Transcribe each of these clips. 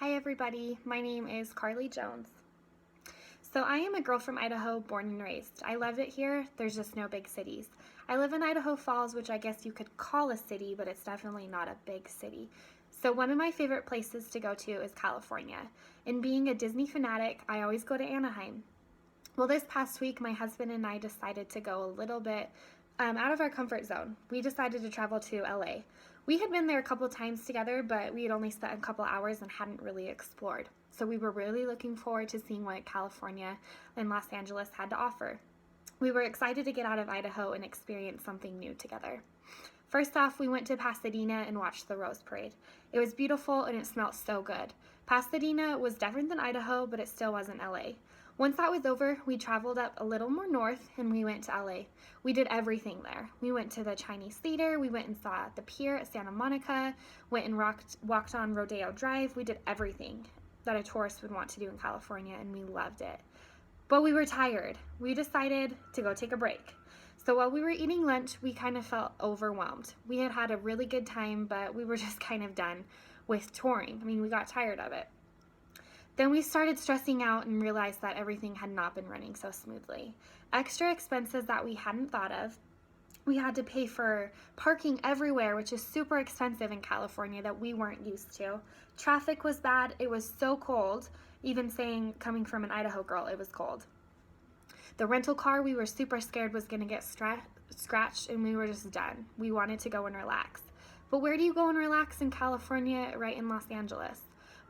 Hi everybody, my name is Carly Jones. So I am a girl from Idaho, born and raised. I love it here, there's just no big cities. I live in Idaho Falls, which I guess you could call a city, but it's definitely not a big city. So one of my favorite places to go to is California. And being a Disney fanatic, I always go to Anaheim. Well, this past week, my husband and I decided to go a little bit out of our comfort zone. We decided to travel to LA. We had been there a couple times together, but we had only spent a couple hours and hadn't really explored. So we were really looking forward to seeing what California and Los Angeles had to offer. We were excited to get out of Idaho and experience something new together. First off, we went to Pasadena and watched the Rose Parade. It was beautiful and it smelled so good. Pasadena was different than Idaho, but it still wasn't LA. Once that was over, we traveled up a little more north and we went to LA. We did everything there. We went to the Chinese Theater, we went and saw the pier at Santa Monica, went and walked on Rodeo Drive. We did everything that a tourist would want to do in California, and we loved it. But we were tired. We decided to go take a break. So while we were eating lunch, we kind of felt overwhelmed. We had had a really good time, but we were just kind of done with touring. I mean, we got tired of it. Then we started stressing out and realized that everything had not been running so smoothly. Extra expenses that we hadn't thought of. We had to pay for parking everywhere, which is super expensive in California that we weren't used to. Traffic was bad. It was so cold. Even coming from an Idaho girl, it was cold. The rental car, we were super scared was going to get scratched, and we were just done. We wanted to go and relax. But where do you go and relax in California, right in Los Angeles?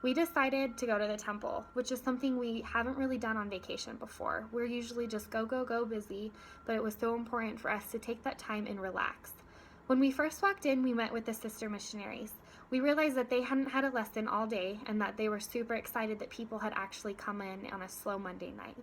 We decided to go to the temple, which is something we haven't really done on vacation before. We're usually just go, go, go busy, but it was so important for us to take that time and relax. When we first walked in, we met with the sister missionaries. We realized that they hadn't had a lesson all day and that they were super excited that people had actually come in on a slow Monday night.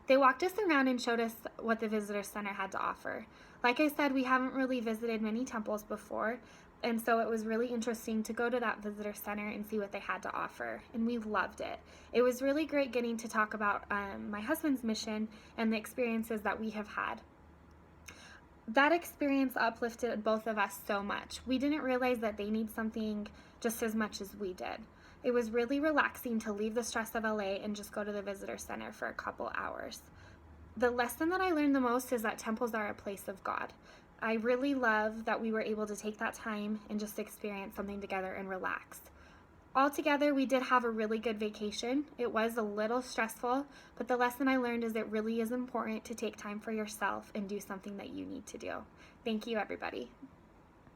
They walked us around and showed us what the visitor center had to offer. Like I said, we haven't really visited many temples before, and so it was really interesting to go to that visitor center and see what they had to offer, and we loved it. It was really great getting to talk about my husband's mission and the experiences that we have had. That experience uplifted both of us so much. We didn't realize that they need something just as much as we did. It was really relaxing to leave the stress of LA and just go to the visitor center for a couple hours. The lesson that I learned the most is that temples are a place of God. I really love that we were able to take that time and just experience something together and relax. Altogether, we did have a really good vacation. It was a little stressful, but the lesson I learned is it really is important to take time for yourself and do something that you need to do. Thank you, everybody.